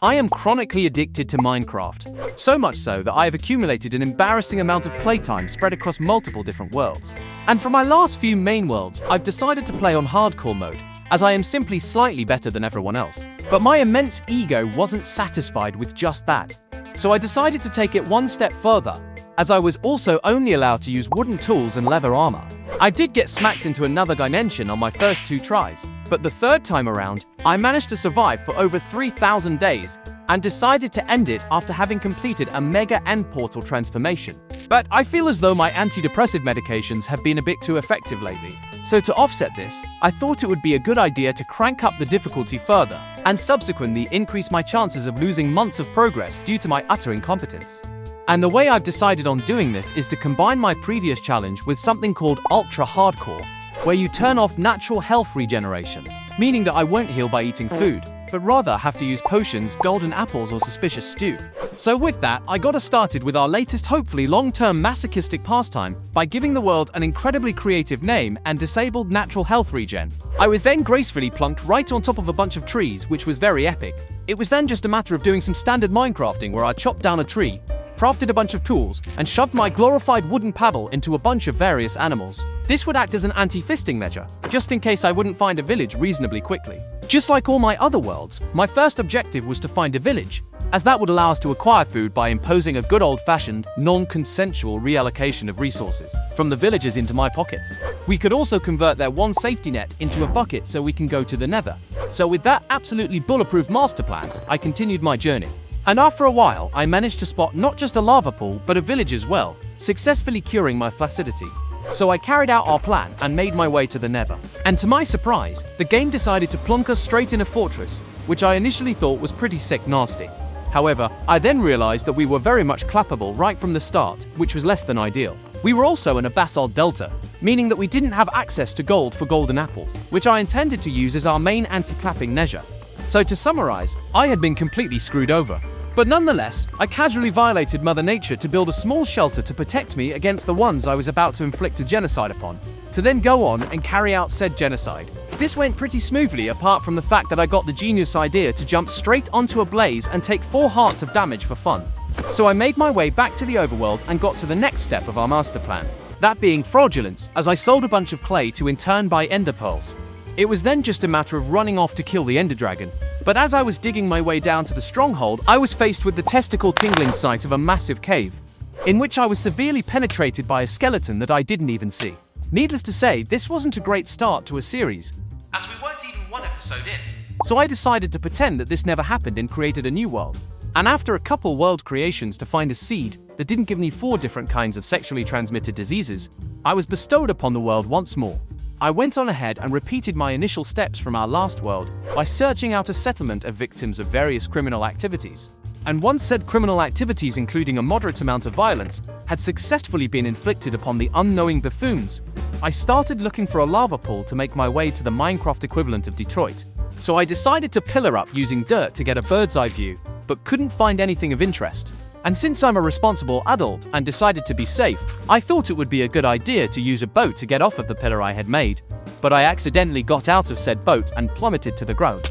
I am chronically addicted to Minecraft, so much so that I have accumulated an embarrassing amount of playtime spread across multiple different worlds. And for my last few main worlds, I've decided to play on hardcore mode, as I am simply slightly better than everyone else. But my immense ego wasn't satisfied with just that, so I decided to take it one step further, as I was also only allowed to use wooden tools and leather armor. I did get smacked into another dimension on my first 2 tries, but the third time around, I managed to survive for over 3,000 days and decided to end it after having completed a mega end portal transformation. But I feel as though my antidepressive medications have been a bit too effective lately. So to offset this, I thought it would be a good idea to crank up the difficulty further and subsequently increase my chances of losing months of progress due to my utter incompetence. And the way I've decided on doing this is to combine my previous challenge with something called Ultra Hardcore, where you turn off natural health regeneration, meaning that I won't heal by eating food, but rather have to use potions, golden apples, or suspicious stew. So with that, I got us started with our latest, hopefully long-term masochistic pastime by giving the world an incredibly creative name and disabled natural health regen. I was then gracefully plunked right on top of a bunch of trees, which was very epic. It was then just a matter of doing some standard Minecrafting where I chopped down a tree, crafted a bunch of tools, and shoved my glorified wooden paddle into a bunch of various animals. This would act as an anti-fisting measure, just in case I wouldn't find a village reasonably quickly. Just like all my other worlds, my first objective was to find a village, as that would allow us to acquire food by imposing a good old-fashioned, non-consensual reallocation of resources from the villagers into my pockets. We could also convert their one safety net into a bucket so we can go to the Nether. So with that absolutely bulletproof master plan, I continued my journey. And after a while, I managed to spot not just a lava pool, but a village as well, successfully curing my flaccidity. So I carried out our plan and made my way to the Nether. And to my surprise, the game decided to plonk us straight in a fortress, which I initially thought was pretty sick nasty. However, I then realized that we were very much clappable right from the start, which was less than ideal. We were also in a basalt delta, meaning that we didn't have access to gold for golden apples, which I intended to use as our main anti-clapping measure. So to summarize, I had been completely screwed over. But nonetheless, I casually violated Mother Nature to build a small shelter to protect me against the ones I was about to inflict a genocide upon, to then go on and carry out said genocide. This went pretty smoothly apart from the fact that I got the genius idea to jump straight onto a blaze and take 4 hearts of damage for fun. So I made my way back to the overworld and got to the next step of our master plan, that being fraudulence, as I sold a bunch of clay to in turn buy ender pearls. It was then just a matter of running off to kill the ender dragon. But as I was digging my way down to the stronghold, I was faced with the testicle-tingling sight of a massive cave, in which I was severely penetrated by a skeleton that I didn't even see. Needless to say, this wasn't a great start to a series, as we weren't even 1 episode in. So I decided to pretend that this never happened and created a new world. And after a couple world creations to find a seed that didn't give me 4 different kinds of sexually transmitted diseases, I was bestowed upon the world once more. I went on ahead and repeated my initial steps from our last world by searching out a settlement of victims of various criminal activities. And once said criminal activities, including a moderate amount of violence, had successfully been inflicted upon the unknowing buffoons, I started looking for a lava pool to make my way to the Minecraft equivalent of Detroit. So I decided to pillar up using dirt to get a bird's eye view, but couldn't find anything of interest. And since I'm a responsible adult and decided to be safe, I thought it would be a good idea to use a boat to get off of the pillar I had made, but I accidentally got out of said boat and plummeted to the ground,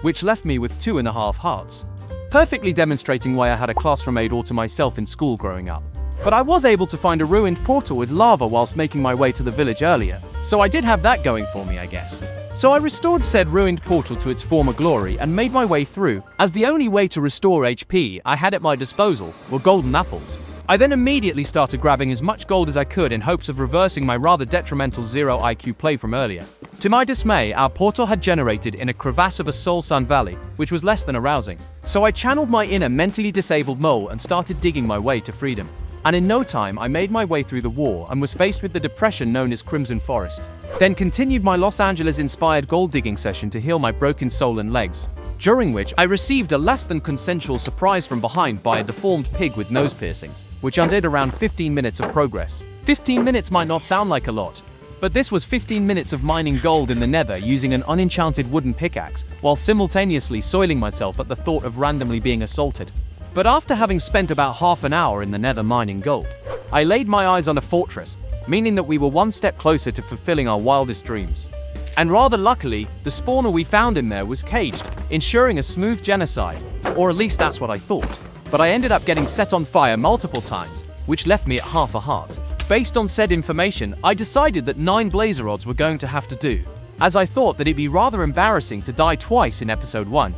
which left me with 2.5 hearts, perfectly demonstrating why I had a classroom aide all to myself in school growing up. But I was able to find a ruined portal with lava whilst making my way to the village earlier, so I did have that going for me, I guess. So I restored said ruined portal to its former glory and made my way through, as the only way to restore HP I had at my disposal were golden apples. I then immediately started grabbing as much gold as I could in hopes of reversing my rather detrimental 0 IQ play from earlier. To my dismay, our portal had generated in a crevasse of a Soul Sun Valley, which was less than arousing. So I channeled my inner mentally disabled mole and started digging my way to freedom. And in no time, I made my way through the war and was faced with the depression known as Crimson Forest. Then continued my Los Angeles-inspired gold digging session to heal my broken soul and legs, during which I received a less than consensual surprise from behind by a deformed pig with nose piercings, which undid around 15 minutes of progress. 15 minutes might not sound like a lot, but this was 15 minutes of mining gold in the Nether using an unenchanted wooden pickaxe, while simultaneously soiling myself at the thought of randomly being assaulted. But after having spent about half an hour in the Nether mining gold, I laid my eyes on a fortress, meaning that we were one step closer to fulfilling our wildest dreams. And rather luckily, the spawner we found in there was caged, ensuring a smooth genocide. Or at least that's what I thought. But I ended up getting set on fire multiple times, which left me at half a heart. Based on said information, I decided that 9 blazer rods were going to have to do, as I thought that it'd be rather embarrassing to die twice in episode 1.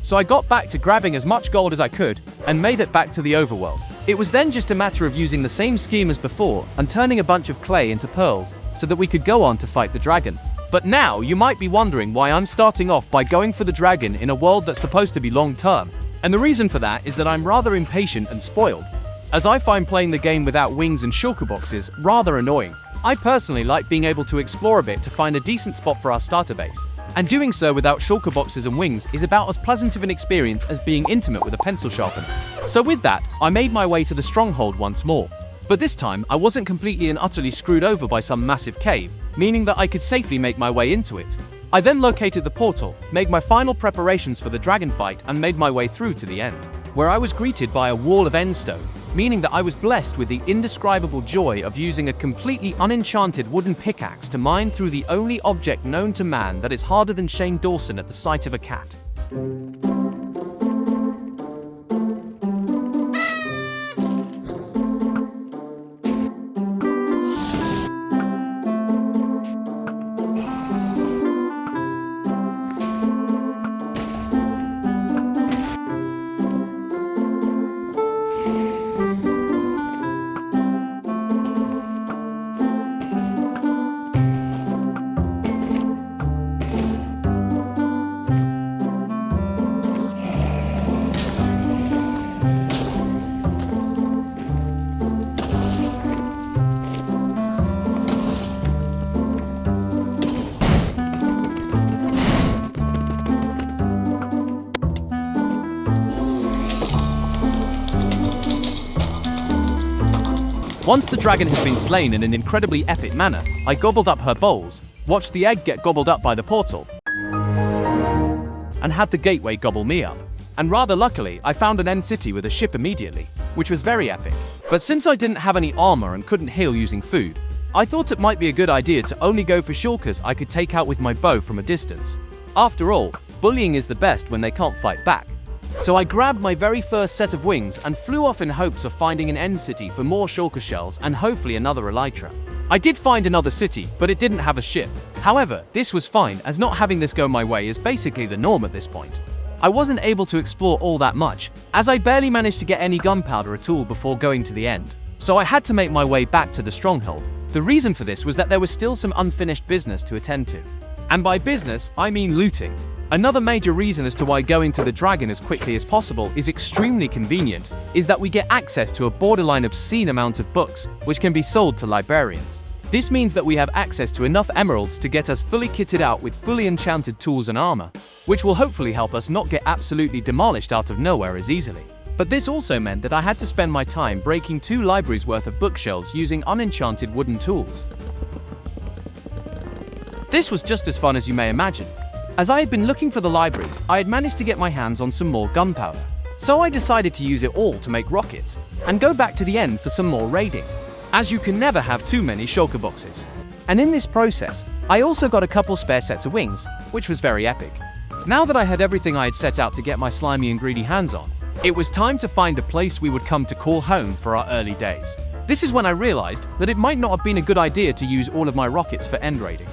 So I got back to grabbing as much gold as I could and made it back to the overworld. It was then just a matter of using the same scheme as before and turning a bunch of clay into pearls so that we could go on to fight the dragon. But now you might be wondering why I'm starting off by going for the dragon in a world that's supposed to be long term. And the reason for that is that I'm rather impatient and spoiled, as I find playing the game without wings and shulker boxes rather annoying. I personally like being able to explore a bit to find a decent spot for our starter base. And doing so without shulker boxes and wings is about as pleasant of an experience as being intimate with a pencil sharpener. So with that, I made my way to the stronghold once more. But this time, I wasn't completely and utterly screwed over by some massive cave, meaning that I could safely make my way into it. I then located the portal, made my final preparations for the dragon fight, and made my way through to the end, where I was greeted by a wall of endstone, meaning that I was blessed with the indescribable joy of using a completely unenchanted wooden pickaxe to mine through the only object known to man that is harder than Shane Dawson at the sight of a cat. Once the dragon had been slain in an incredibly epic manner, I gobbled up her bowls, watched the egg get gobbled up by the portal, and had the gateway gobble me up. And rather luckily, I found an end city with a ship immediately, which was very epic. But since I didn't have any armor and couldn't heal using food, I thought it might be a good idea to only go for shulkers I could take out with my bow from a distance. After all, bullying is the best when they can't fight back. So I grabbed my very first set of wings and flew off in hopes of finding an end city for more shulker shells and hopefully another elytra. I did find another city, but it didn't have a ship. However, this was fine, as not having this go my way is basically the norm at this point. I wasn't able to explore all that much, as I barely managed to get any gunpowder at all before going to the end. So I had to make my way back to the stronghold. The reason for this was that there was still some unfinished business to attend to. And by business, I mean looting. Another major reason as to why going to the dragon as quickly as possible is extremely convenient is that we get access to a borderline obscene amount of books, which can be sold to librarians. This means that we have access to enough emeralds to get us fully kitted out with fully enchanted tools and armor, which will hopefully help us not get absolutely demolished out of nowhere as easily. But this also meant that I had to spend my time breaking 2 libraries worth of bookshelves using unenchanted wooden tools. This was just as fun as you may imagine. As I had been looking for the libraries, I had managed to get my hands on some more gunpowder. So I decided to use it all to make rockets, and go back to the end for some more raiding, as you can never have too many shulker boxes. And in this process, I also got a couple spare sets of wings, which was very epic. Now that I had everything I had set out to get my slimy and greedy hands on, it was time to find a place we would come to call home for our early days. This is when I realized that it might not have been a good idea to use all of my rockets for end raiding,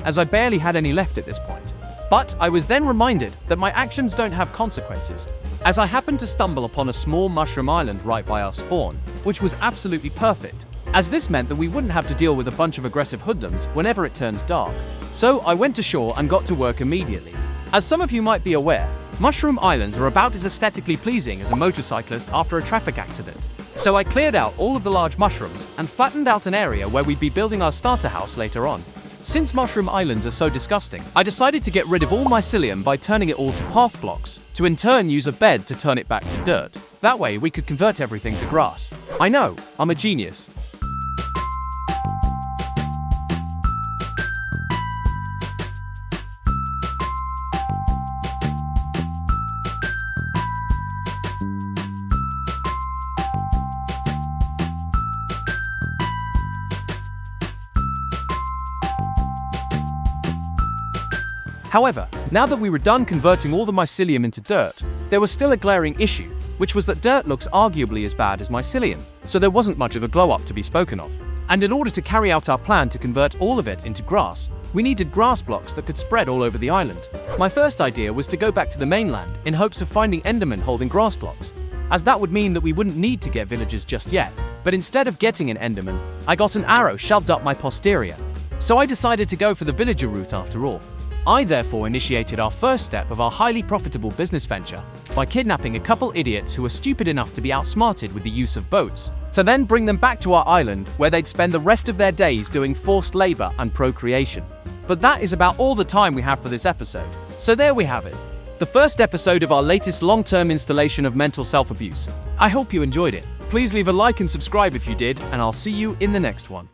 as I barely had any left at this point. But I was then reminded that my actions don't have consequences, as I happened to stumble upon a small mushroom island right by our spawn, which was absolutely perfect, as this meant that we wouldn't have to deal with a bunch of aggressive hoodlums whenever it turns dark. So I went ashore and got to work immediately. As some of you might be aware, mushroom islands are about as aesthetically pleasing as a motorcyclist after a traffic accident. So I cleared out all of the large mushrooms and flattened out an area where we'd be building our starter house later on. Since mushroom islands are so disgusting, I decided to get rid of all mycelium by turning it all to path blocks, to in turn use a bed to turn it back to dirt. That way we could convert everything to grass. I know, I'm a genius. However, now that we were done converting all the mycelium into dirt, there was still a glaring issue, which was that dirt looks arguably as bad as mycelium, so there wasn't much of a glow-up to be spoken of. And in order to carry out our plan to convert all of it into grass, we needed grass blocks that could spread all over the island. My first idea was to go back to the mainland in hopes of finding Endermen holding grass blocks, as that would mean that we wouldn't need to get villagers just yet. But instead of getting an Enderman, I got an arrow shoved up my posterior. So I decided to go for the villager route after all. I therefore initiated our first step of our highly profitable business venture by kidnapping a couple idiots who were stupid enough to be outsmarted with the use of boats, to then bring them back to our island where they'd spend the rest of their days doing forced labor and procreation. But that is about all the time we have for this episode. So there we have it. The first episode of our latest long-term installation of mental self-abuse. I hope you enjoyed it. Please leave a like and subscribe if you did, and I'll see you in the next one.